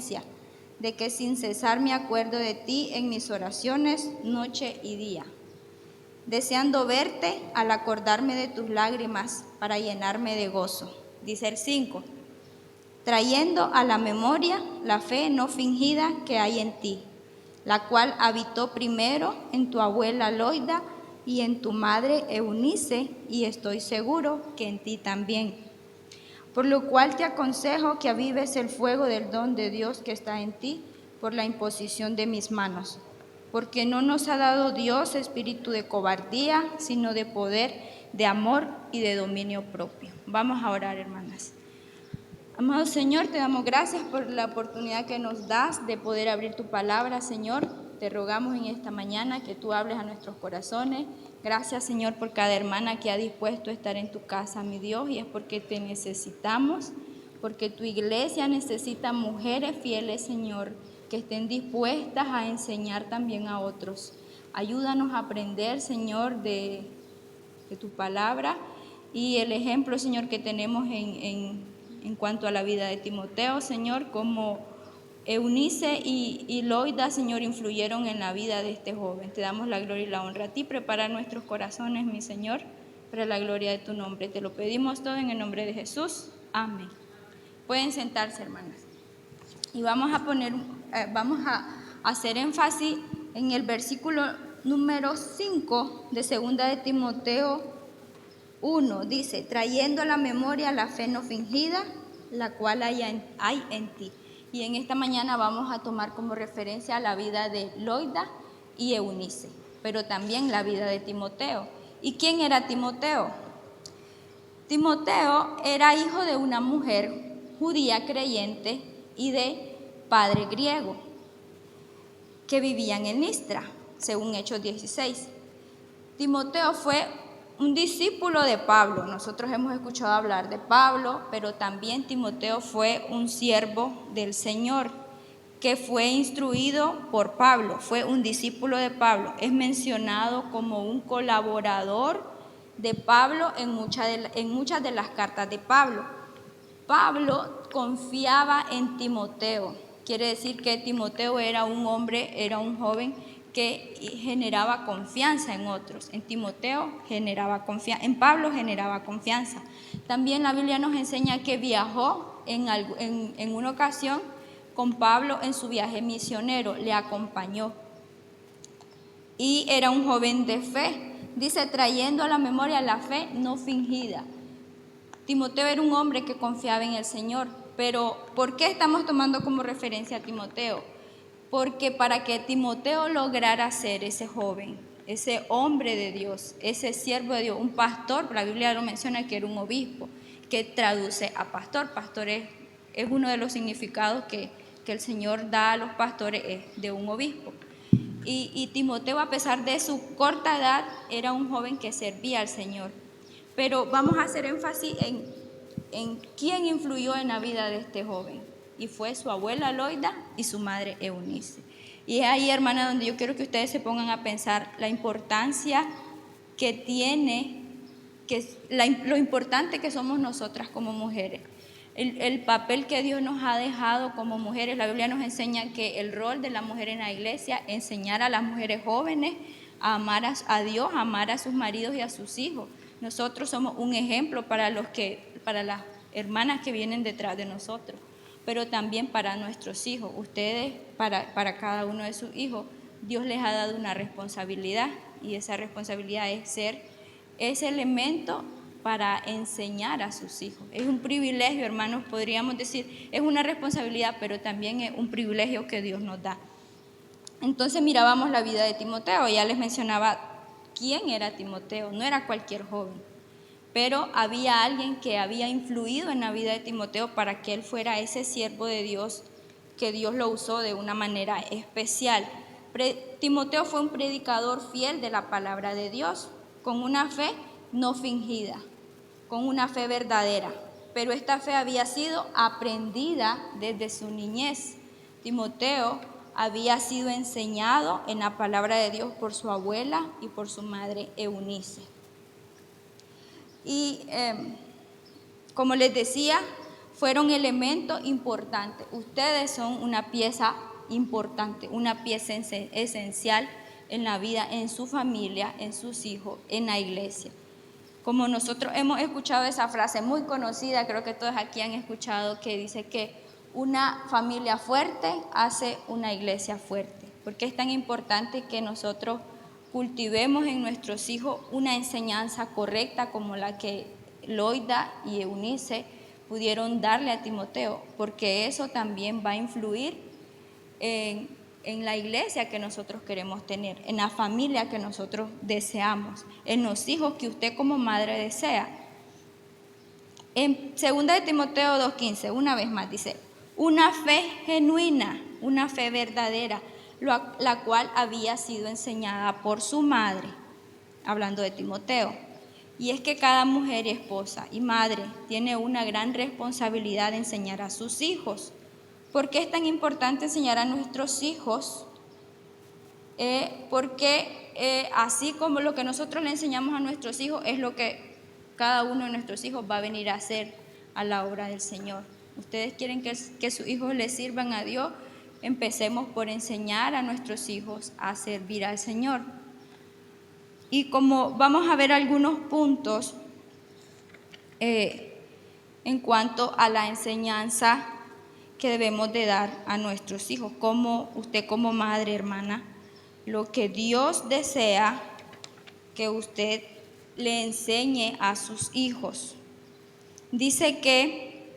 noticia de que sin cesar me acuerdo de ti en mis oraciones noche y día, deseando verte al acordarme de tus lágrimas para llenarme de gozo. Dice el 5, trayendo a la memoria la fe no fingida que hay en ti, la cual habitó primero en tu abuela Loida y en tu madre Eunice, y estoy seguro que en ti también. Por lo cual te aconsejo que avives el fuego del don de Dios que está en ti por la imposición de mis manos. Porque no nos ha dado Dios espíritu de cobardía, sino de poder, de amor y de dominio propio. Vamos a orar, hermanas. Amado Señor, te damos gracias por la oportunidad que nos das de poder abrir tu palabra, Señor. Te rogamos en esta mañana que tú hables a nuestros corazones. Gracias, Señor, por cada hermana que ha dispuesto a estar en tu casa, mi Dios, y es porque te necesitamos, porque tu iglesia necesita mujeres fieles, Señor, que estén dispuestas a enseñar también a otros. Ayúdanos a aprender, Señor, de tu palabra y el ejemplo, Señor, que tenemos en cuanto a la vida de Timoteo, Señor, como Eunice y Loida, Señor, influyeron en la vida de este joven. Te damos la gloria y la honra a ti. Prepara nuestros corazones, mi Señor, para la gloria de tu nombre. Te lo pedimos todo en el nombre de Jesús. Amén. Pueden sentarse, hermanas. Y vamos a hacer énfasis en el versículo número 5 de 2 de Timoteo 1. Dice, trayendo a la memoria la fe no fingida, la cual hay en ti. Y en esta mañana vamos a tomar como referencia la vida de Loida y Eunice, pero también la vida de Timoteo. ¿Y quién era Timoteo? Timoteo era hijo de una mujer judía creyente y de padre griego que vivían en Listra, según Hechos 16. Timoteo fue un discípulo de Pablo. Nosotros hemos escuchado hablar de Pablo, pero también Timoteo fue un siervo del Señor que fue instruido por Pablo, fue un discípulo de Pablo. Es mencionado como un colaborador de Pablo en muchas de las cartas de Pablo. Pablo confiaba en Timoteo. Quiere decir que Timoteo era un joven que generaba confianza en otros. En Timoteo generaba confianza, en Pablo generaba confianza. También la Biblia nos enseña que viajó en una ocasión con Pablo en su viaje misionero, le acompañó. Y era un joven de fe. Dice, trayendo a la memoria la fe no fingida. Timoteo era un hombre que confiaba en el Señor. Pero, ¿por qué estamos tomando como referencia a Timoteo? Porque para que Timoteo lograra ser ese joven, ese hombre de Dios, ese siervo de Dios, un pastor, la Biblia lo menciona que era un obispo, que traduce a pastor. Pastor es uno de los significados que el Señor da a los pastores, es de un obispo. Y Timoteo, a pesar de su corta edad, era un joven que servía al Señor. Pero vamos a hacer énfasis en quién influyó en la vida de este joven. Y fue su abuela Loida y su madre Eunice. Y es ahí, hermana, donde yo quiero que ustedes se pongan a pensar la importancia que tiene, lo importante que somos nosotras como mujeres. El papel que Dios nos ha dejado como mujeres. La Biblia nos enseña que el rol de la mujer en la iglesia, enseñar a las mujeres jóvenes a amar a Dios, a amar a sus maridos y a sus hijos. Nosotros somos un ejemplo para las hermanas que vienen detrás de nosotros, pero también para nuestros hijos. Ustedes, para cada uno de sus hijos, Dios les ha dado una responsabilidad, y esa responsabilidad es ser ese elemento para enseñar a sus hijos. Es un privilegio, hermanos, podríamos decir, es una responsabilidad, pero también es un privilegio que Dios nos da. Entonces mirábamos la vida de Timoteo. Ya les mencionaba quién era Timoteo. No era cualquier joven, pero había alguien que había influido en la vida de Timoteo para que él fuera ese siervo de Dios, que Dios lo usó de una manera especial. Timoteo fue un predicador fiel de la palabra de Dios, con una fe no fingida, con una fe verdadera, pero esta fe había sido aprendida desde su niñez. Timoteo había sido enseñado en la palabra de Dios por su abuela y por su madre Eunice. Y como les decía, fueron elementos importantes. Ustedes son una pieza importante, una pieza esencial en la vida, en su familia, en sus hijos, en la iglesia. Como nosotros hemos escuchado esa frase muy conocida, creo que todos aquí han escuchado, que dice que una familia fuerte hace una iglesia fuerte. ¿Por qué es tan importante que nosotros cultivemos en nuestros hijos una enseñanza correcta como la que Loida y Eunice pudieron darle a Timoteo? Porque eso también va a influir en la iglesia que nosotros queremos tener, en la familia que nosotros deseamos, en los hijos que usted como madre desea. En 2 de Timoteo 2:15, una vez más dice, una fe genuina, una fe verdadera, la cual había sido enseñada por su madre, hablando de Timoteo. Y es que cada mujer y esposa y madre tiene una gran responsabilidad de enseñar a sus hijos. ¿Por qué es tan importante enseñar a nuestros hijos? Porque así como lo que nosotros le enseñamos a nuestros hijos es lo que cada uno de nuestros hijos va a venir a hacer a la obra del Señor. Ustedes quieren que sus hijos les sirvan a Dios, empecemos por enseñar a nuestros hijos a servir al Señor. Y como vamos a ver algunos puntos en cuanto a la enseñanza que debemos de dar a nuestros hijos, como usted como madre, hermana, lo que Dios desea que usted le enseñe a sus hijos. Dice que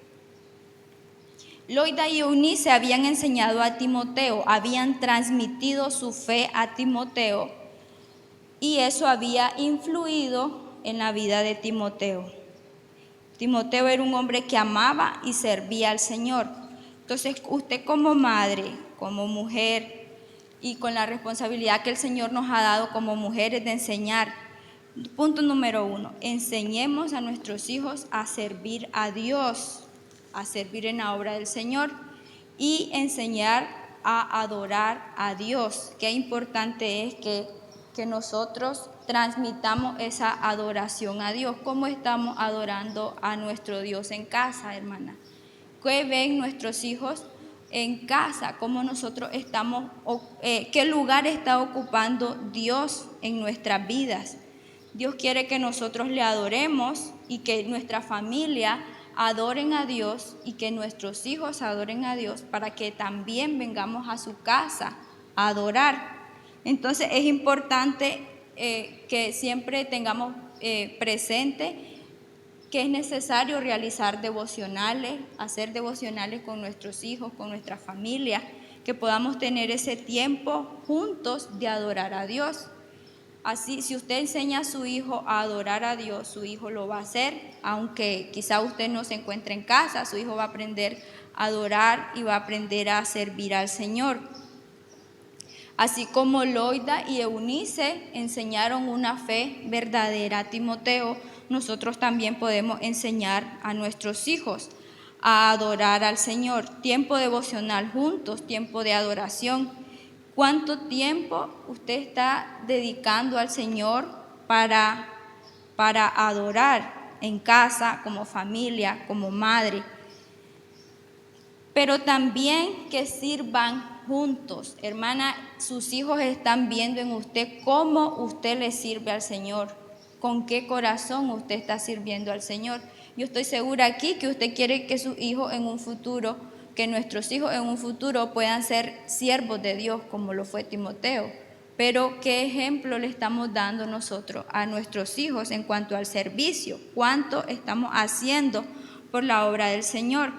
Loida y Eunice habían enseñado a Timoteo, habían transmitido su fe a Timoteo y eso había influido en la vida de Timoteo. Timoteo era un hombre que amaba y servía al Señor. Entonces, usted como madre, como mujer y con la responsabilidad que el Señor nos ha dado como mujeres de enseñar, punto número 1, enseñemos a nuestros hijos a servir a Dios, a servir en la obra del Señor y enseñar a adorar a Dios. Qué importante es que nosotros transmitamos esa adoración a Dios. ¿Cómo estamos adorando a nuestro Dios en casa, hermana? ¿Qué ven nuestros hijos en casa? ¿Cómo nosotros estamos, qué lugar está ocupando Dios en nuestras vidas? Dios quiere que nosotros le adoremos y que nuestra familia adoren a Dios y que nuestros hijos adoren a Dios para que también vengamos a su casa a adorar. Entonces es importante que siempre tengamos presente que es necesario realizar devocionales, hacer devocionales con nuestros hijos, con nuestra familia, que podamos tener ese tiempo juntos de adorar a Dios. Así, si usted enseña a su hijo a adorar a Dios, su hijo lo va a hacer, aunque quizá usted no se encuentre en casa, su hijo va a aprender a adorar y va a aprender a servir al Señor. Así como Loida y Eunice enseñaron una fe verdadera a Timoteo, nosotros también podemos enseñar a nuestros hijos a adorar al Señor. Tiempo devocional juntos, tiempo de adoración. ¿Cuánto tiempo usted está dedicando al Señor para adorar en casa, como familia, como madre? Pero también que sirvan juntos. Hermana, sus hijos están viendo en usted cómo usted le sirve al Señor, con qué corazón usted está sirviendo al Señor. Yo estoy segura aquí que usted quiere que sus hijos en un futuro, que nuestros hijos en un futuro puedan ser siervos de Dios como lo fue Timoteo. Pero ¿qué ejemplo le estamos dando nosotros a nuestros hijos en cuanto al servicio? ¿Cuánto estamos haciendo por la obra del Señor?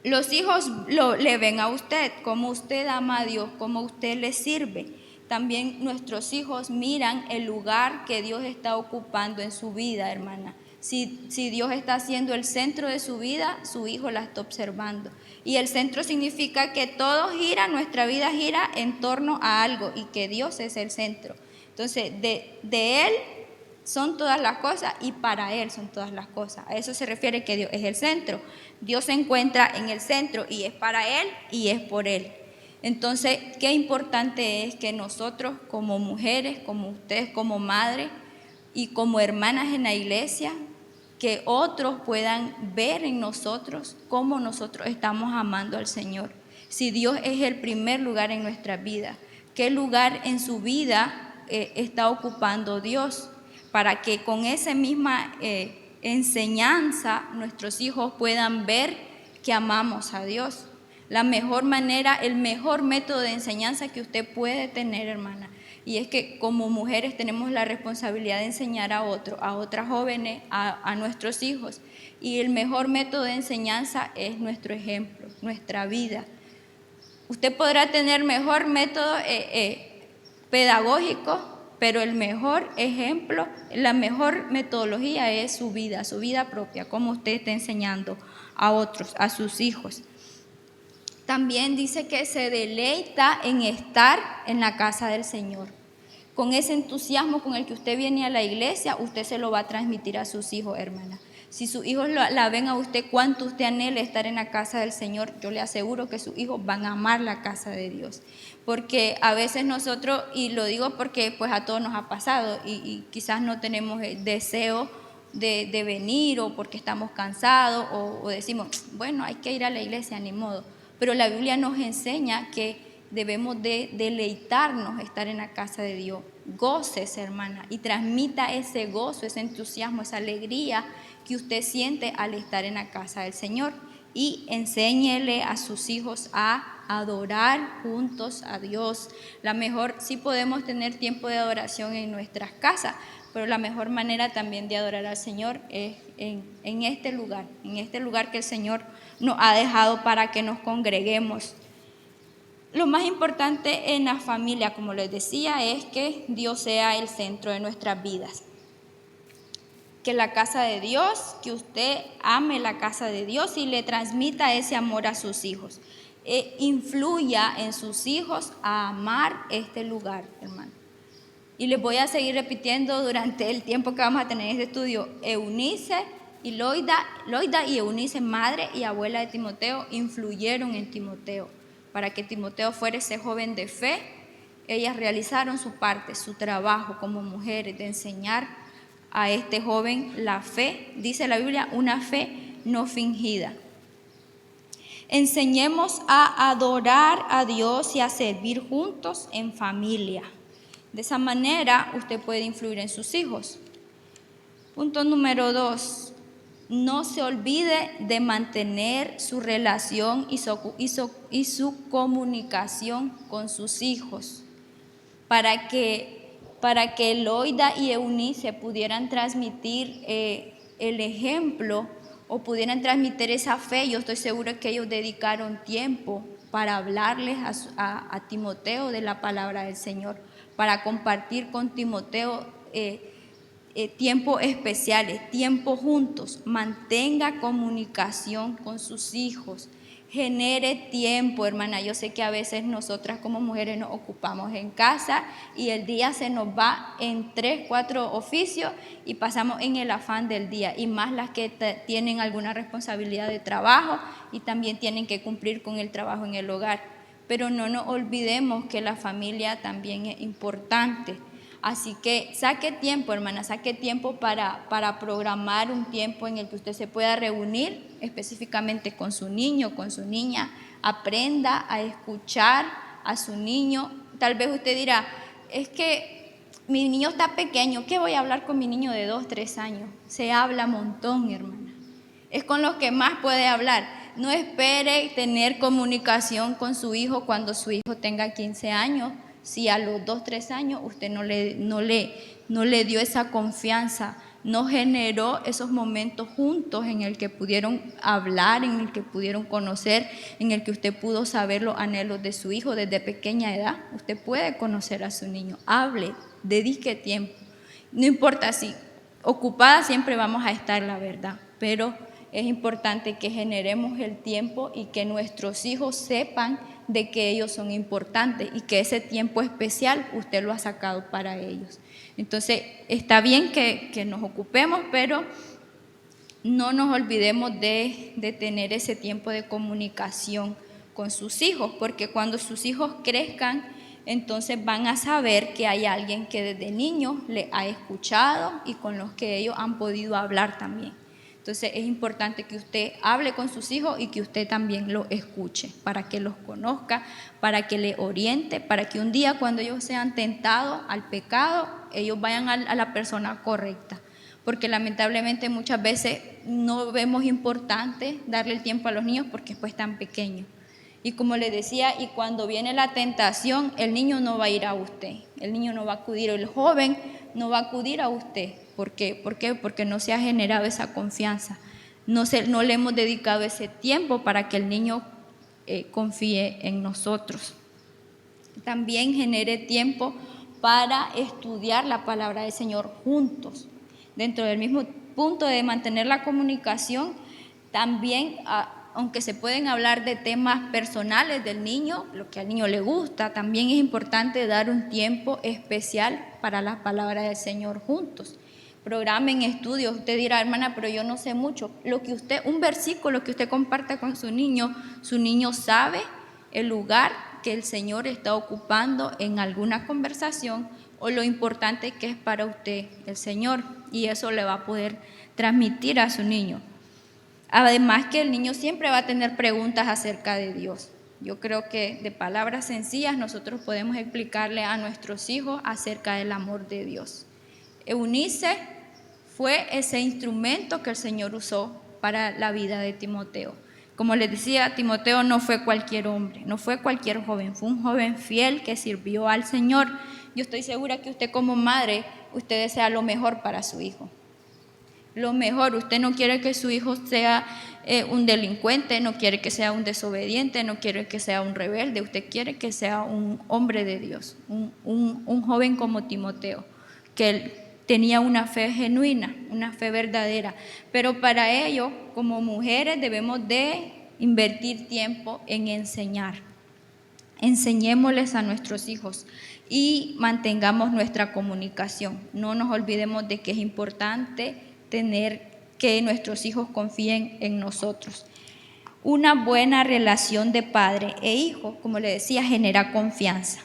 Los hijos le ven a usted, cómo usted ama a Dios, cómo usted le sirve. También nuestros hijos miran el lugar que Dios está ocupando en su vida, hermana. Si Dios está siendo el centro de su vida, su hijo la está observando. Y el centro significa que todo gira, nuestra vida gira en torno a algo y que Dios es el centro. Entonces, de Él son todas las cosas y para Él son todas las cosas. A eso se refiere que Dios es el centro. Dios se encuentra en el centro y es para Él y es por Él. Entonces, qué importante es que nosotros como mujeres, como ustedes como madres y como hermanas en la iglesia, que otros puedan ver en nosotros cómo nosotros estamos amando al Señor. Si Dios es el primer lugar en nuestra vida, ¿qué lugar en su vida está ocupando Dios? Para que con esa misma enseñanza nuestros hijos puedan ver que amamos a Dios. La mejor manera, el mejor método de enseñanza que usted puede tener, hermana, y es que como mujeres tenemos la responsabilidad de enseñar a otras jóvenes, a nuestros hijos, y el mejor método de enseñanza es nuestro ejemplo, nuestra vida. Usted podrá tener mejor método pedagógico, pero el mejor ejemplo, la mejor metodología es su vida propia, cómo usted está enseñando a otros, a sus hijos. También dice que se deleita en estar en la casa del Señor. Con ese entusiasmo con el que usted viene a la iglesia, usted se lo va a transmitir a sus hijos, hermana. Si sus hijos la ven a usted, cuánto usted anhela estar en la casa del Señor, yo le aseguro que sus hijos van a amar la casa de Dios. Porque a veces nosotros, y lo digo porque pues a todos nos ha pasado, y quizás no tenemos el deseo de venir, o porque estamos cansados, o decimos, bueno, hay que ir a la iglesia, ni modo. Pero la Biblia nos enseña que debemos de deleitarnos estar en la casa de Dios. Gócese, hermana, y transmita ese gozo, ese entusiasmo, esa alegría que usted siente al estar en la casa del Señor. Y enséñele a sus hijos a adorar juntos a Dios. Sí podemos tener tiempo de adoración en nuestras casas, pero la mejor manera también de adorar al Señor es en este lugar que el Señor nos ha dejado para que nos congreguemos. Lo más importante en la familia, como les decía, es que Dios sea el centro de nuestras vidas. Que la casa de Dios, que usted ame la casa de Dios y le transmita ese amor a sus hijos. Influya en sus hijos a amar este lugar, hermano. Y les voy a seguir repitiendo durante el tiempo que vamos a tener este estudio. Eunice y Loida y Eunice, madre y abuela de Timoteo, influyeron en Timoteo para que Timoteo fuera ese joven de fe. Ellas realizaron su parte, su trabajo como mujeres, de enseñar a este joven la fe, dice la Biblia, una fe no fingida. Enseñemos a adorar a Dios y a servir juntos en familia. De esa manera usted puede influir en sus hijos. Punto número 2. No se olvide de mantener su relación y su comunicación con sus hijos para que Loida y Eunice pudieran transmitir el ejemplo o pudieran transmitir esa fe. Yo estoy segura que ellos dedicaron tiempo para hablarles a Timoteo de la palabra del Señor, para compartir con Timoteo tiempos especiales, tiempos juntos. Mantenga comunicación con sus hijos, genere tiempo, hermana. Yo sé que a veces nosotras como mujeres nos ocupamos en casa y el día se nos va en 3, 4 oficios y pasamos en el afán del día, y más las que tienen alguna responsabilidad de trabajo y también tienen que cumplir con el trabajo en el hogar. Pero no nos olvidemos que la familia también es importante. Así que saque tiempo, hermana, saque tiempo para programar un tiempo en el que usted se pueda reunir específicamente con su niño, con su niña. Aprenda a escuchar a su niño. Tal vez usted dirá, es que mi niño está pequeño, ¿qué voy a hablar con mi niño de 2, 3 años? Se habla un montón, hermana. Es con los que más puede hablar. No espere tener comunicación con su hijo cuando su hijo tenga 15 años. Si a los 2, 3 años usted no le dio esa confianza, no generó esos momentos juntos en el que pudieron hablar, en el que pudieron conocer, en el que usted pudo saber los anhelos de su hijo desde pequeña edad, usted puede conocer a su niño. Hable, dedique tiempo. No importa si ocupada siempre vamos a estar, la verdad, pero es importante que generemos el tiempo y que nuestros hijos sepan de que ellos son importantes y que ese tiempo especial usted lo ha sacado para ellos. Entonces, está bien que nos ocupemos, pero no nos olvidemos de tener ese tiempo de comunicación con sus hijos, porque cuando sus hijos crezcan, entonces van a saber que hay alguien que desde niños les ha escuchado y con los que ellos han podido hablar también. Entonces es importante que usted hable con sus hijos y que usted también los escuche, para que los conozca, para que le oriente, para que un día cuando ellos sean tentados al pecado, ellos vayan a la persona correcta. Porque lamentablemente muchas veces no vemos importante darle el tiempo a los niños porque pues están pequeños. Y como les decía, y cuando viene la tentación, el niño no va a ir a usted, el niño no va a acudir, el joven no va a acudir a usted. ¿Por qué? Porque no se ha generado esa confianza, no le hemos dedicado ese tiempo para que el niño confíe en nosotros. También genere tiempo para estudiar la palabra del Señor juntos. Dentro del mismo punto de mantener la comunicación, también, aunque se pueden hablar de temas personales del niño, lo que al niño le gusta, también es importante dar un tiempo especial para la palabra del Señor juntos. Programen estudios. Usted dirá, hermana, pero yo no sé mucho. Un versículo que usted comparta con su niño sabe el lugar que el Señor está ocupando en alguna conversación o lo importante que es para usted el Señor, y eso le va a poder transmitir a su niño. Además que el niño siempre va a tener preguntas acerca de Dios. Yo creo que de palabras sencillas nosotros podemos explicarle a nuestros hijos acerca del amor de Dios. Eunice fue ese instrumento que el Señor usó para la vida de Timoteo. Como les decía, Timoteo no fue cualquier hombre, no fue cualquier joven, fue un joven fiel que sirvió al Señor. Yo estoy segura que usted como madre, usted desea lo mejor para su hijo. Lo mejor, usted no quiere que su hijo sea un delincuente, no quiere que sea un desobediente, no quiere que sea un rebelde, usted quiere que sea un hombre de Dios, un joven como Timoteo, que él tenía una fe genuina, una fe verdadera. Pero para ello, como mujeres, debemos de invertir tiempo en enseñar. Enseñémosles a nuestros hijos y mantengamos nuestra comunicación. No nos olvidemos de que es importante que nuestros hijos confíen en nosotros. Una buena relación de padre e hijo, como le decía, genera confianza.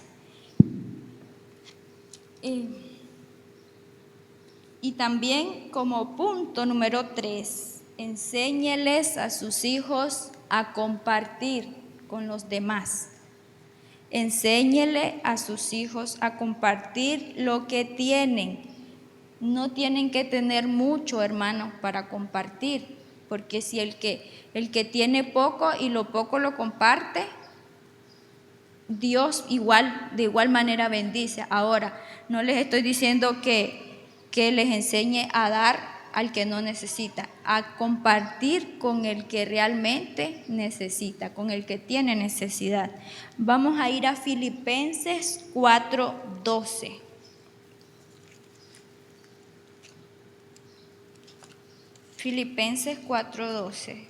Y también como punto número 3, enséñeles a sus hijos a compartir con los demás. Enséñele a sus hijos a compartir lo que tienen. No tienen que tener mucho, hermanos, para compartir, porque si el que tiene poco y lo poco lo comparte, Dios de igual manera bendice. Ahora, no les estoy diciendo que les enseñe a dar al que no necesita, a compartir con el que realmente necesita, con el que tiene necesidad. Vamos a ir a Filipenses 4:12. Filipenses 4:12.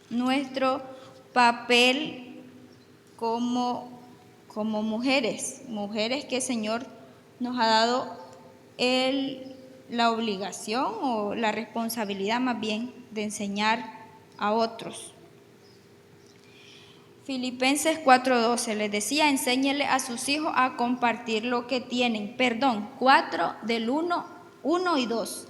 Nuestro papel como mujeres que el Señor nos ha dado la obligación o la responsabilidad más bien de enseñar a otros. Filipenses 4:12 les decía, enséñele a sus hijos a compartir lo que tienen. 4 del 1 y 2.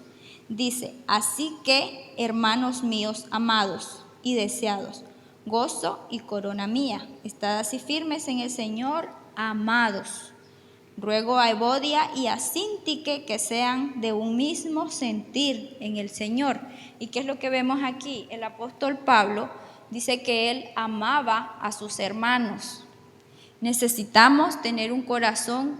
Dice, así que, hermanos míos amados y deseados, gozo y corona mía, estad así firmes en el Señor, amados. Ruego a Evodia y a Síntique que sean de un mismo sentir en el Señor. ¿Y qué es lo que vemos aquí? El apóstol Pablo dice que él amaba a sus hermanos. Necesitamos tener un corazón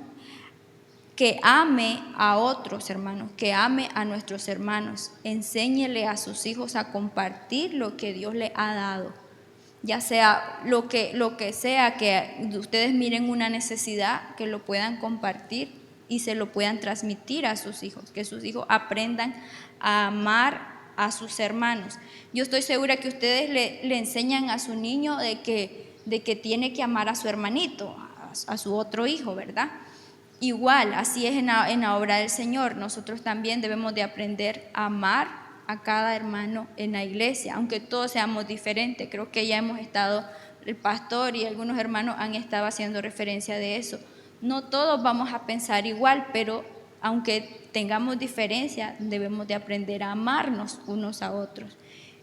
que ame a otros hermanos, que ame a nuestros hermanos. Enséñele a sus hijos a compartir lo que Dios le ha dado. Ya sea lo que sea, que ustedes miren una necesidad, que lo puedan compartir y se lo puedan transmitir a sus hijos, que sus hijos aprendan a amar a sus hermanos. Yo estoy segura que ustedes le enseñan a su niño de que tiene que amar a su hermanito, a su otro hijo, ¿verdad? Igual, así es en la obra del Señor. Nosotros también debemos de aprender a amar a cada hermano en la iglesia, aunque todos seamos diferentes. Creo que ya hemos estado, el pastor y algunos hermanos han estado haciendo referencia de eso. No todos vamos a pensar igual, pero Aunque tengamos diferencias, debemos de aprender a amarnos unos a otros.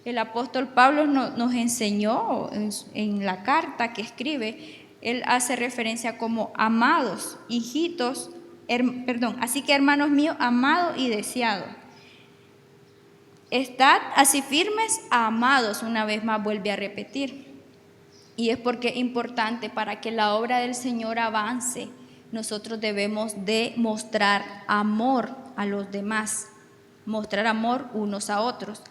El apóstol Pablo nos enseñó en la carta que escribe, él hace referencia como amados, hijitos, así que hermanos míos, amados y deseados. Estad así firmes, amados, una vez más vuelve a repetir. Y es porque es importante para que la obra del Señor avance, nosotros debemos de mostrar amor a los demás, mostrar amor unos a otros.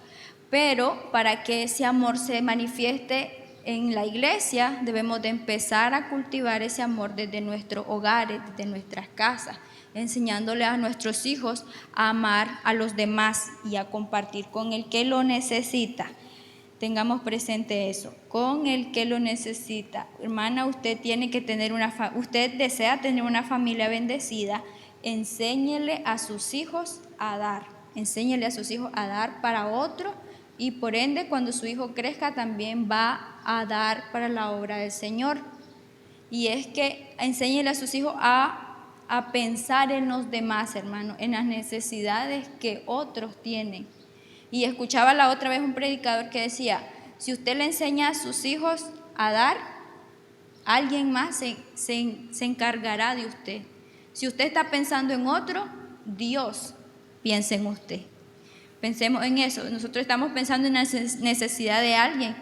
Pero para que ese amor se manifieste en la iglesia, debemos de empezar a cultivar ese amor desde nuestros hogares, desde nuestras casas, enseñándole a nuestros hijos a amar a los demás y a compartir con el que lo necesita. Tengamos presente eso, con el que lo necesita. Hermana, usted tiene que tener usted desea tener una familia bendecida, enséñele a sus hijos a dar. Enséñele a sus hijos a dar para otro y por ende cuando su hijo crezca también va a dar para la obra del Señor. Y es que enséñele a sus hijos a pensar en los demás, hermano, en las necesidades que otros tienen. Y escuchaba la otra vez un predicador que decía, si usted le enseña a sus hijos a dar, alguien más se encargará de usted. Si usted está pensando en otro, Dios piensa en usted. Pensemos en eso. Nosotros estamos pensando en la necesidad de alguien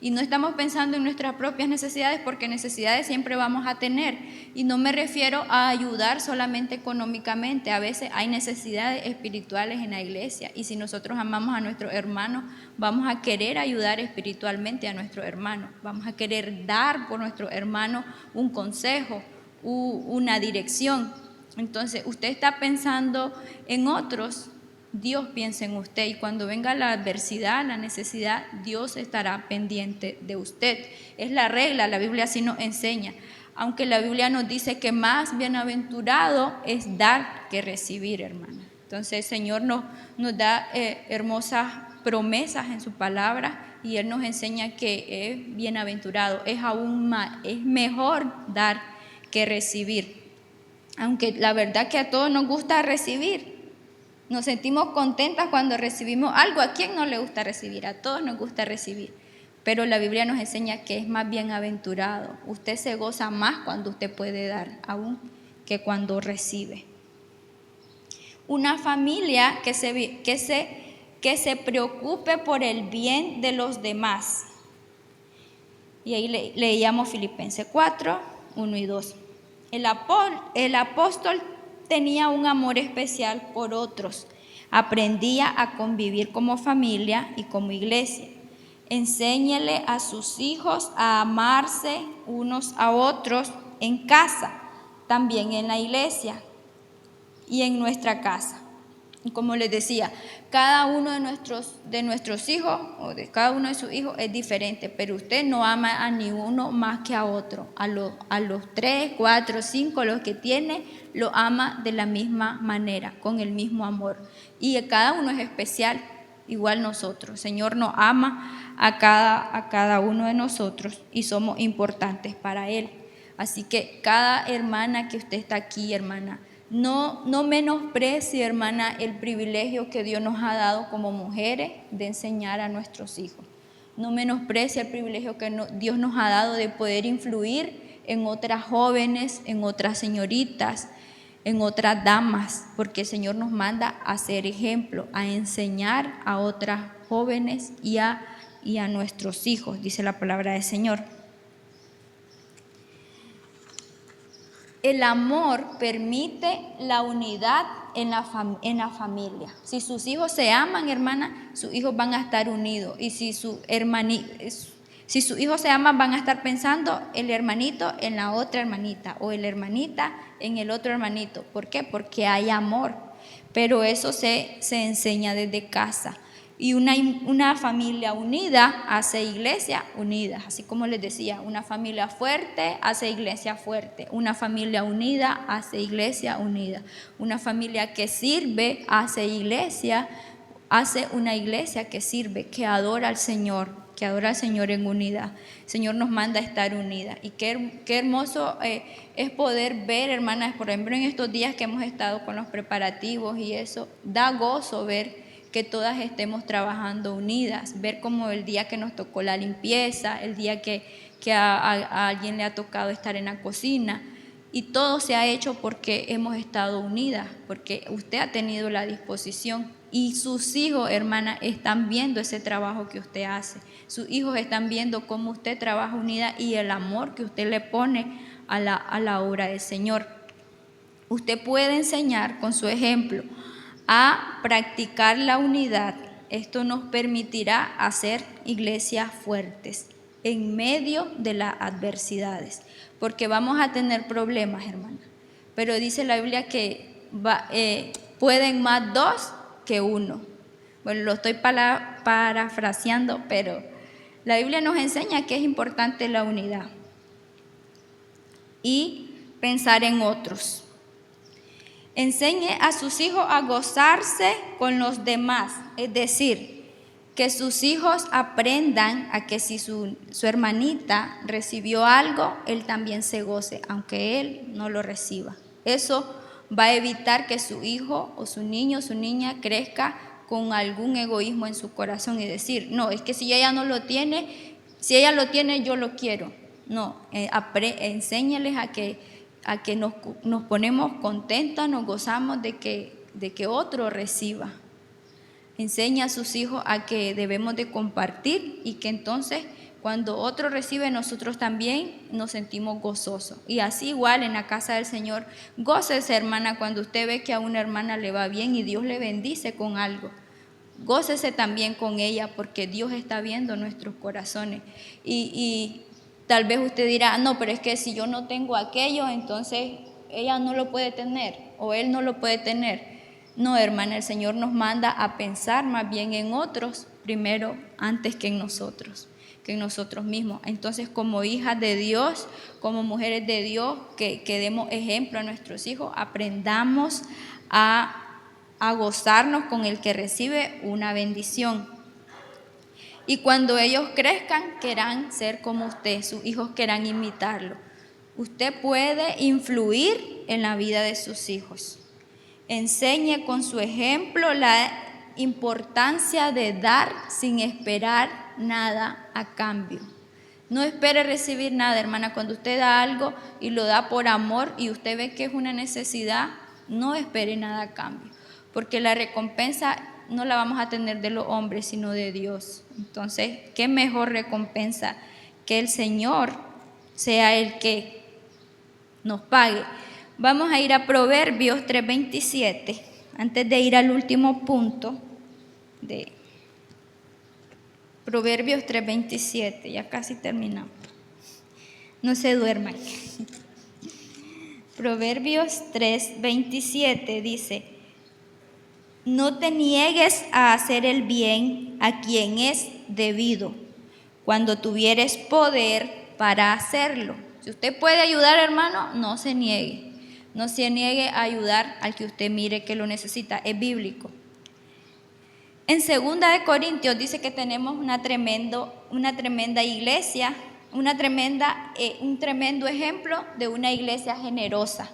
y no estamos pensando en nuestras propias necesidades, porque necesidades siempre vamos a tener. Y no me refiero a ayudar solamente económicamente. A veces hay necesidades espirituales en la iglesia y si nosotros amamos a nuestros hermanos, vamos a querer ayudar espiritualmente a nuestros hermanos. Vamos a querer dar por nuestros hermanos un consejo, una dirección. Entonces, usted está pensando en otros, Dios piensa en usted y cuando venga la adversidad, la necesidad, Dios estará pendiente de usted. Es la regla, la Biblia así nos enseña. Aunque la Biblia nos dice que más bienaventurado es dar que recibir, hermana. Entonces el Señor nos da hermosas promesas en su palabra y Él nos enseña que es bienaventurado, es mejor dar que recibir. Aunque la verdad que a todos nos gusta recibir. Nos sentimos contentas cuando recibimos algo. ¿A quién no le gusta recibir? A todos nos gusta recibir. Pero la Biblia nos enseña que es más bienaventurado. Usted se goza más cuando usted puede dar aún que cuando recibe. Una familia que se preocupe por el bien de los demás. Y ahí leíamos Filipenses 4, 1 y 2. El apóstol tenía un amor especial por otros. Aprendía a convivir como familia y como iglesia. Enséñele a sus hijos a amarse unos a otros en casa, también en la iglesia y en nuestra casa. Y como les decía, cada uno de nuestros hijos o de cada uno de sus hijos es diferente, pero usted no ama a ni uno más que a otro. A los 3, 4, 5, los que tiene, lo ama de la misma manera, con el mismo amor. Y cada uno es especial, igual nosotros. El Señor nos ama a cada uno de nosotros y somos importantes para Él. Así que cada hermana que usted está aquí, hermana, no menosprecie, hermana, el privilegio que Dios nos ha dado como mujeres de enseñar a nuestros hijos. No menosprecie el privilegio que Dios nos ha dado de poder influir en otras jóvenes, en otras señoritas, en otras damas, porque el Señor nos manda a ser ejemplo, a enseñar a otras jóvenes y a nuestros hijos, dice la palabra del Señor. El amor permite la unidad en la familia. Si sus hijos se aman, hermana, sus hijos van a estar unidos. Y si sus hijos se aman, van a estar pensando el hermanito en la otra hermanita o el hermanita en el otro hermanito. ¿Por qué? Porque hay amor. Pero eso se enseña desde casa. Y una familia unida hace iglesia unida. Así como les decía, una familia fuerte hace iglesia fuerte. Una familia unida hace iglesia unida. Una familia que sirve hace una iglesia que sirve, que adora al Señor, que adora al Señor en unidad. El Señor nos manda a estar unidas. Y qué hermoso es poder ver, hermanas, por ejemplo, en estos días que hemos estado con los preparativos y eso, da gozo ver que todas estemos trabajando unidas, ver como el día que nos tocó la limpieza, el día que a alguien le ha tocado estar en la cocina, y todo se ha hecho porque hemos estado unidas, porque usted ha tenido la disposición y sus hijos, hermana, están viendo ese trabajo que usted hace. Sus hijos están viendo cómo usted trabaja unida y el amor que usted le pone a la obra del Señor. Usted puede enseñar con su ejemplo a practicar la unidad. Esto nos permitirá hacer iglesias fuertes en medio de las adversidades, porque vamos a tener problemas, hermana. Pero dice la Biblia que pueden más dos que uno. Bueno, lo estoy parafraseando, pero la Biblia nos enseña que es importante la unidad y pensar en otros. Enseñe a sus hijos a gozarse con los demás, es decir, que sus hijos aprendan a que si su hermanita recibió algo, él también se goce, aunque él no lo reciba. Eso va a evitar que su hijo o su niño o su niña crezca con algún egoísmo en su corazón y decir, no, es que si ella no lo tiene, si ella lo tiene, yo lo quiero. No, enséñales a que nos ponemos contentas, nos gozamos de que otro reciba. Enseña a sus hijos a que debemos de compartir y que entonces cuando otro recibe nosotros también nos sentimos gozosos. Y así igual en la casa del Señor, gócese, hermana, cuando usted ve que a una hermana le va bien y Dios le bendice con algo. Gócese también con ella porque Dios está viendo nuestros corazones. Y tal vez usted dirá, no, pero es que si yo no tengo aquello, entonces ella no lo puede tener o él no lo puede tener. No, hermana, el Señor nos manda a pensar más bien en otros primero antes que en nosotros mismos. Entonces, como hijas de Dios, como mujeres de Dios, que demos ejemplo a nuestros hijos, aprendamos a gozarnos con el que recibe una bendición. Y cuando ellos crezcan, querrán ser como usted, sus hijos querrán imitarlo. Usted puede influir en la vida de sus hijos. Enseñe con su ejemplo la importancia de dar sin esperar nada a cambio. No espere recibir nada, hermana. Cuando usted da algo y lo da por amor y usted ve que es una necesidad, no espere nada a cambio, porque la recompensa no la vamos a tener de los hombres, sino de Dios. Entonces, ¿qué mejor recompensa que el Señor sea el que nos pague? Vamos a ir a Proverbios 3:27, antes de ir al último punto de Proverbios 3:27, ya casi terminamos. No se duerman. Proverbios 3:27 dice, no te niegues a hacer el bien a quien es debido, cuando tuvieres poder para hacerlo. Si usted puede ayudar, hermano, no se niegue. No se niegue a ayudar al que usted mire que lo necesita. Es bíblico. En 2 de Corintios dice que tenemos una tremenda iglesia, un tremendo ejemplo de una iglesia generosa.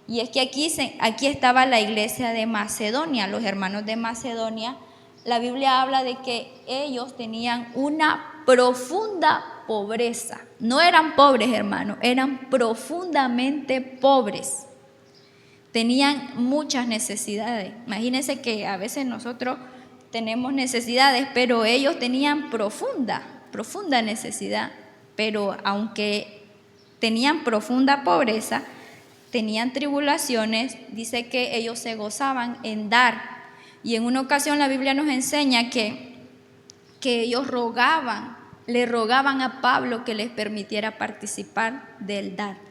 Y es que aquí estaba la iglesia de Macedonia, los hermanos de Macedonia. La Biblia habla de que ellos tenían una profunda pobreza. No eran pobres, hermanos, eran profundamente pobres. Tenían muchas necesidades. Imagínense que a veces nosotros tenemos necesidades, pero ellos tenían profunda necesidad. Pero aunque tenían profunda pobreza, tenían tribulaciones, dice que ellos se gozaban en dar. Y en una ocasión la Biblia nos enseña que ellos le rogaban a Pablo que les permitiera participar del dar.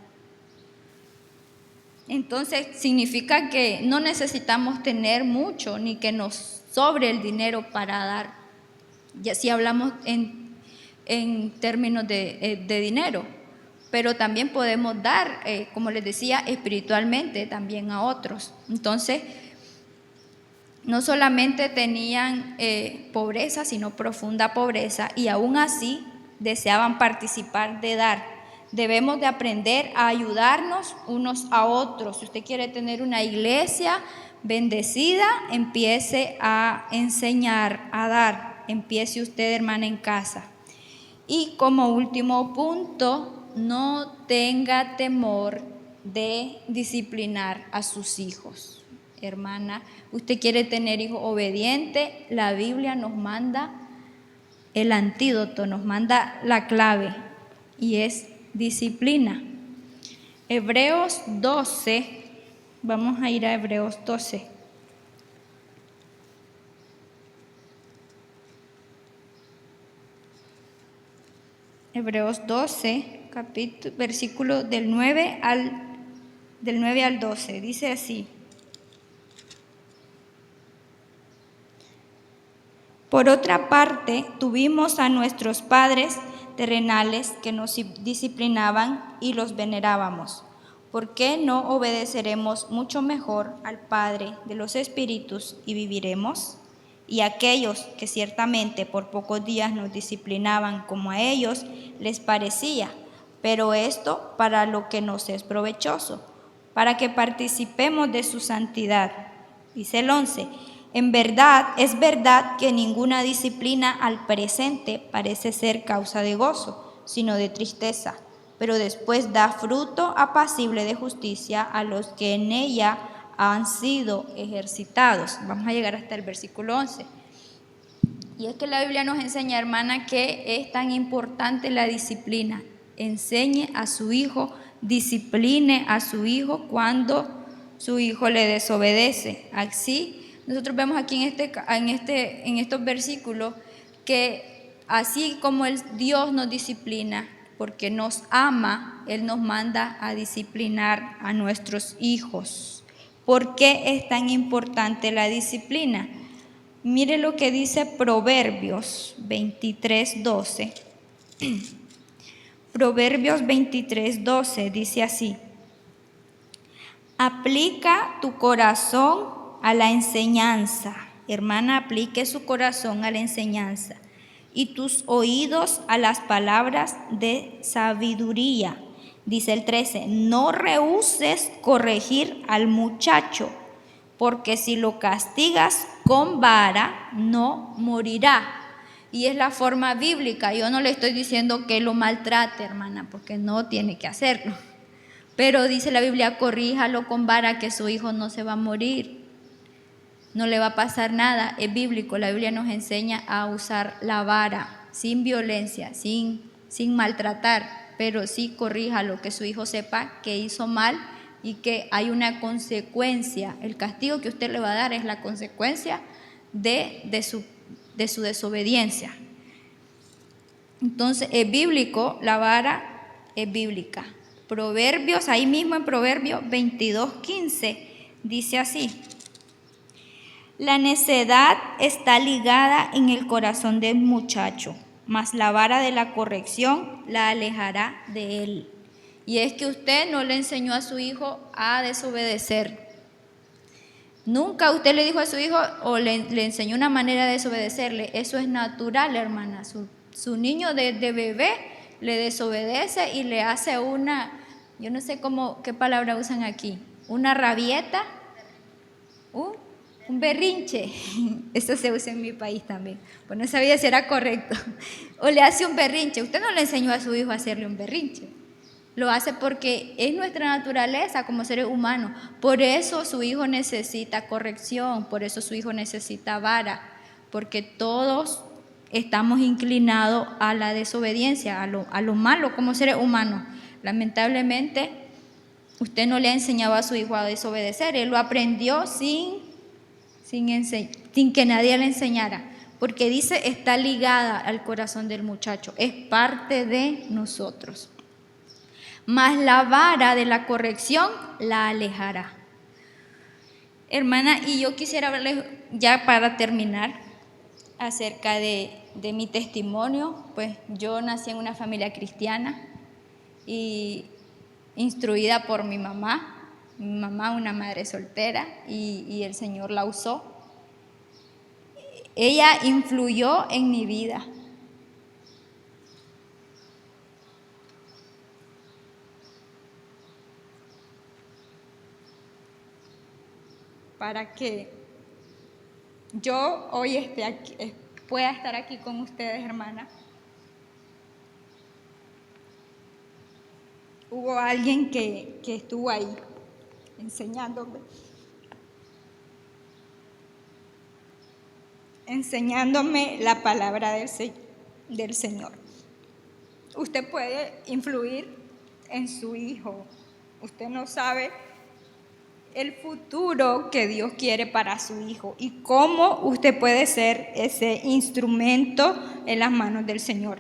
Entonces significa que no necesitamos tener mucho ni que nos sobre el dinero para dar, ya si hablamos en términos de dinero, pero también podemos dar, como les decía, espiritualmente también a otros. Entonces no solamente tenían pobreza, sino profunda pobreza, y aún así deseaban participar de dar. Debemos de aprender a ayudarnos unos a otros. Si usted quiere tener una iglesia bendecida, empiece a enseñar, a dar. Empiece usted, hermana, en casa. Y como último punto, no tenga temor de disciplinar a sus hijos. Hermana, usted quiere tener hijos obedientes, la Biblia nos manda el antídoto, nos manda la clave, y es disciplina. Hebreos 12, vamos a ir a Hebreos 12. Hebreos 12, versículo del 9 al 12, dice así: Por otra parte, tuvimos a nuestros padres terrenales que nos disciplinaban y los venerábamos. ¿Por qué no obedeceremos mucho mejor al Padre de los Espíritus y viviremos? Y aquellos que ciertamente por pocos días nos disciplinaban como a ellos les parecía, pero esto para lo que nos es provechoso, para que participemos de su santidad. Dice el 11: En verdad, es verdad que ninguna disciplina al presente parece ser causa de gozo, sino de tristeza, pero después da fruto apacible de justicia a los que en ella han sido ejercitados. Vamos a llegar hasta el versículo 11. Y es que la Biblia nos enseña, hermana, que es tan importante la disciplina. Enseñe a su hijo, discipline a su hijo cuando su hijo le desobedece. Así, nosotros vemos aquí en estos versículos que así como Dios nos disciplina, porque nos ama, Él nos manda a disciplinar a nuestros hijos. ¿Por qué es tan importante la disciplina? Mire lo que dice Proverbios 23:12. Proverbios 23:12 dice así: Aplica tu corazón a la enseñanza. Hermana, aplique su corazón a la enseñanza y tus oídos a las palabras de sabiduría. Dice el 13: No rehúses corregir al muchacho, porque si lo castigas con vara, no morirá. Y es la forma bíblica. Yo no le estoy diciendo que lo maltrate, hermana, porque no tiene que hacerlo. Pero dice la Biblia: corríjalo con vara, que su hijo no se va a morir, no le va a pasar nada. Es bíblico, la Biblia nos enseña a usar la vara, sin violencia, sin maltratar, pero sí corríjalo, que su hijo sepa que hizo mal y que hay una consecuencia. El castigo que usted le va a dar es la consecuencia de su desobediencia. Entonces es bíblico, la vara es bíblica. Proverbios, ahí mismo en Proverbios 22:15, dice así: La necedad está ligada en el corazón del muchacho, mas la vara de la corrección la alejará de él. Y es que usted no le enseñó a su hijo a desobedecer. Nunca usted le dijo a su hijo o le enseñó una manera de desobedecerle. Eso es natural, hermana. Su niño de bebé le desobedece y le hace yo no sé qué palabra usan aquí, una rabieta, un berrinche. Eso se usa en mi país también. Pues no sabía si era correcto. O le hace un berrinche. Usted no le enseñó a su hijo a hacerle un berrinche. Lo hace porque es nuestra naturaleza como seres humanos. Por eso su hijo necesita corrección, por eso su hijo necesita vara, porque todos estamos inclinados a la desobediencia, a lo malo como seres humanos. Lamentablemente, usted no le ha enseñado a su hijo a desobedecer, él lo aprendió sin que nadie le enseñara, porque dice, está ligada al corazón del muchacho, es parte de nosotros. Mas la vara de la corrección la alejará. Hermana, y yo quisiera hablarles ya para terminar acerca de mi testimonio. Pues yo nací en una familia cristiana y instruida por mi mamá, una madre soltera, y el Señor la usó. Ella influyó en mi vida. Para que yo hoy esté aquí, pueda estar aquí con ustedes, hermana. Hubo alguien que estuvo ahí enseñándome la palabra del Señor. Usted puede influir en su hijo. Usted no sabe el futuro que Dios quiere para su hijo y cómo usted puede ser ese instrumento en las manos del Señor.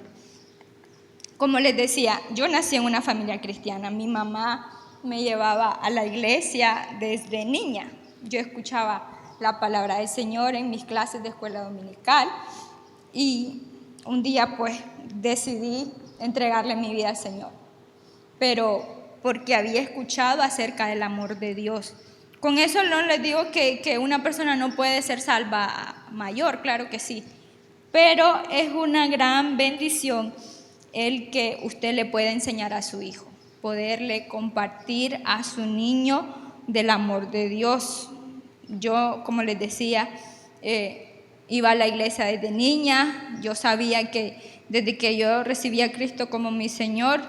Como les decía, yo nací en una familia cristiana. Mi mamá me llevaba a la iglesia desde niña. Yo escuchaba la palabra del Señor en mis clases de escuela dominical y un día pues decidí entregarle mi vida al Señor, pero porque había escuchado acerca del amor de Dios. Con eso no les digo que una persona no puede ser salva mayor, claro que sí, pero es una gran bendición el que usted le pueda enseñar a su hijo, poderle compartir a su niño del amor de Dios. Yo, como les decía, iba a la iglesia desde niña. Yo sabía que desde que yo recibí a Cristo como mi Señor,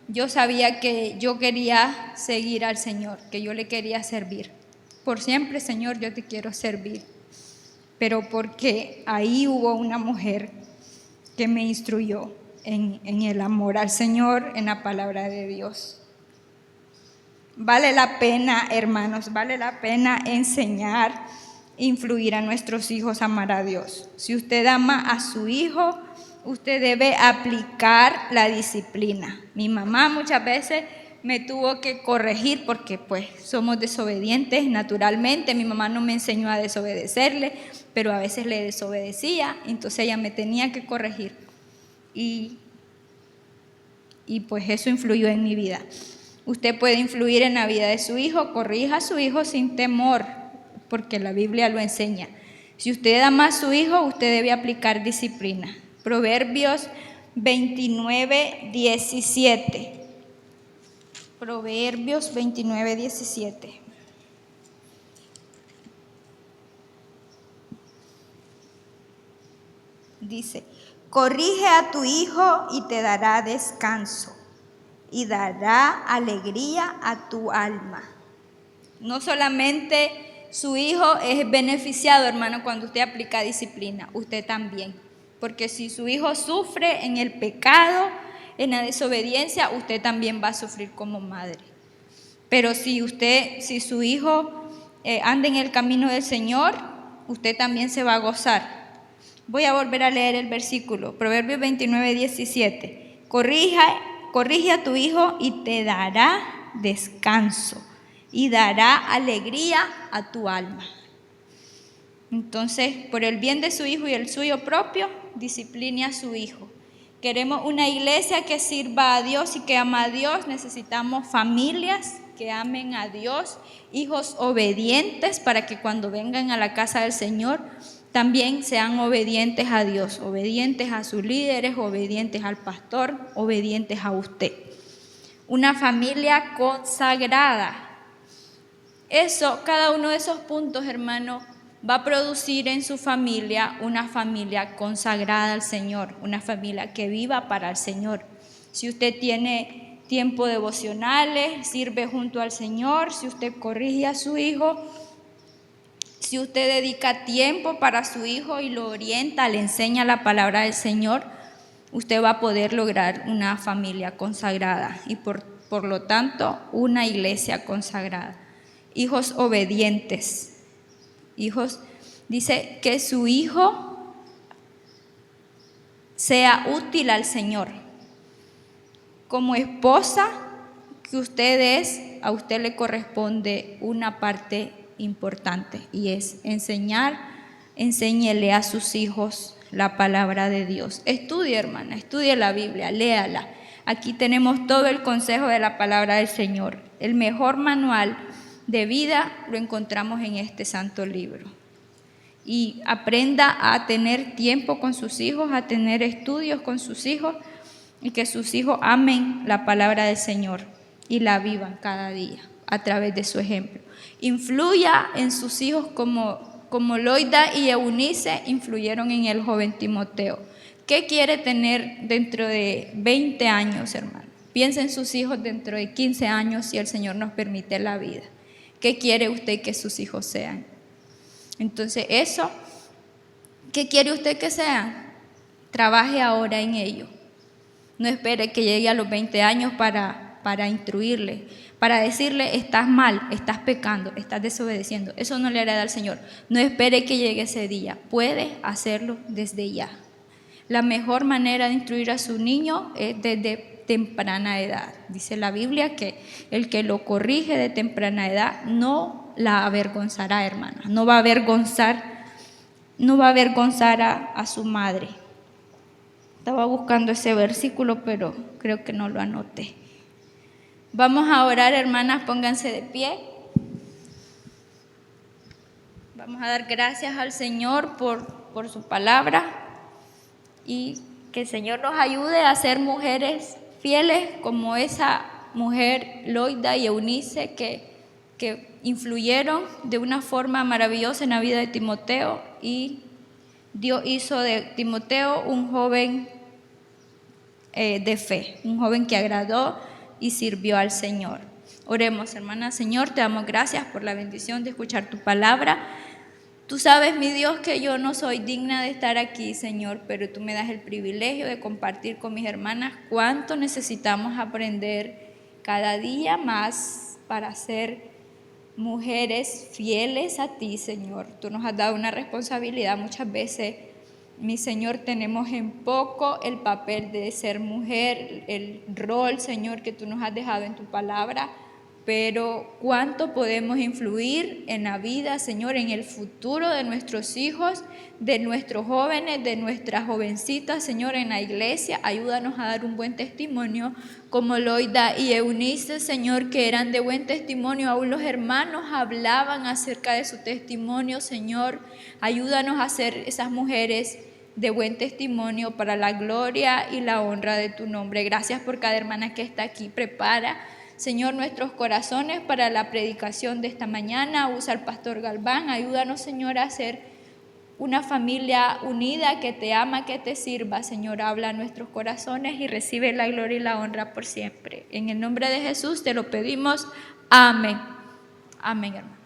yo sabía que yo quería seguir al Señor, que yo le quería servir. Por siempre, Señor, yo te quiero servir. Pero porque ahí hubo una mujer que me instruyó en el amor al Señor, en la palabra de Dios. Vale la pena, hermanos, vale la pena enseñar, influir a nuestros hijos a amar a Dios. Si usted ama a su hijo, usted debe aplicar la disciplina. Mi mamá muchas veces me tuvo que corregir porque pues somos desobedientes naturalmente. Mi mamá no me enseñó a desobedecerle, pero a veces le desobedecía, entonces ella me tenía que corregir. Y pues eso influyó en mi vida. Usted puede influir en la vida de su hijo, corrija a su hijo sin temor, porque la Biblia lo enseña. Si usted ama a su hijo, usted debe aplicar disciplina. Proverbios 29:17. Proverbios 29:17. Dice: corrige a tu hijo y te dará descanso, y dará alegría a tu alma. No solamente su hijo es beneficiado, hermano, cuando usted aplica disciplina, usted también. Porque si su hijo sufre en el pecado, en la desobediencia, usted también va a sufrir como madre. Pero si su hijo anda en el camino del Señor, usted también se va a gozar. Voy a volver a leer el versículo, Proverbios 29:17. Corrige a tu hijo y te dará descanso, y dará alegría a tu alma. Entonces, por el bien de su hijo y el suyo propio, discipline a su hijo. Queremos una iglesia que sirva a Dios y que ama a Dios. Necesitamos familias que amen a Dios, hijos obedientes para que cuando vengan a la casa del Señor también sean obedientes a Dios, obedientes a sus líderes, obedientes al pastor, obedientes a usted. Una familia consagrada. Cada uno de esos puntos, hermano, va a producir en su familia una familia consagrada al Señor, una familia que viva para el Señor. Si usted tiene tiempo devocionales, sirve junto al Señor, si usted corrige a su hijo, si usted dedica tiempo para su hijo y lo orienta, le enseña la palabra del Señor, usted va a poder lograr una familia consagrada y por lo tanto una iglesia consagrada. Hijos obedientes. Dice que su hijo sea útil al Señor. Como esposa que usted es, a usted le corresponde una parte importante y es enséñele a sus hijos la palabra de Dios. Estudie, hermana, estudie la Biblia, léala. Aquí tenemos todo el consejo de la palabra del Señor. El mejor manual de vida lo encontramos en este santo libro. y aprenda a tener tiempo con sus hijos, a tener estudios con sus hijos y que sus hijos amen la palabra del Señor y la vivan cada día a través de su ejemplo. Influya en sus hijos como Loida y Eunice influyeron en el joven Timoteo. ¿Qué quiere tener dentro de 20 años, hermano? Piensa en sus hijos dentro de 15 años si el Señor nos permite la vida. ¿Qué quiere usted que sus hijos sean? Entonces eso, ¿qué quiere usted que sean? Trabaje ahora en ello. No espere que llegue a los 20 años para instruirle, para decirle: estás mal, estás pecando, estás desobedeciendo. Eso no le agrada al Señor. No espere que llegue ese día. Puede hacerlo desde ya. La mejor manera de instruir a su niño es desde temprana edad. Dice la Biblia que el que lo corrige de temprana edad no la avergonzará, hermana. No va a avergonzar a su madre. Estaba buscando ese versículo, pero creo que no lo anoté. Vamos a orar, hermanas, pónganse de pie. Vamos a dar gracias al Señor por su palabra y que el Señor nos ayude a ser mujeres fieles como esa mujer Loida y Eunice que influyeron de una forma maravillosa en la vida de Timoteo, y Dios hizo de Timoteo un joven de fe, un joven que agradó y sirvió al Señor. Oremos, hermana. Señor, te damos gracias por la bendición de escuchar tu palabra. Tú sabes, mi Dios, que yo no soy digna de estar aquí, Señor, pero tú me das el privilegio de compartir con mis hermanas cuánto necesitamos aprender cada día más para ser mujeres fieles a ti, Señor. Tú nos has dado una responsabilidad. Muchas veces, mi Señor, tenemos en poco el papel de ser mujer, el rol, Señor, que tú nos has dejado en tu palabra, pero cuánto podemos influir en la vida, Señor, en el futuro de nuestros hijos, de nuestros jóvenes, de nuestras jovencitas, Señor, en la iglesia. Ayúdanos a dar un buen testimonio como Loida y Eunice, Señor, que eran de buen testimonio. Aún los hermanos hablaban acerca de su testimonio, Señor. Ayúdanos a ser esas mujeres de buen testimonio para la gloria y la honra de tu nombre. Gracias por cada hermana que está aquí. Prepara, Señor, nuestros corazones para la predicación de esta mañana. Usa al pastor Galván. Ayúdanos, Señor, a ser una familia unida que te ama, que te sirva. Señor, habla a nuestros corazones y recibe la gloria y la honra por siempre. En el nombre de Jesús te lo pedimos. Amén. Amén, hermano.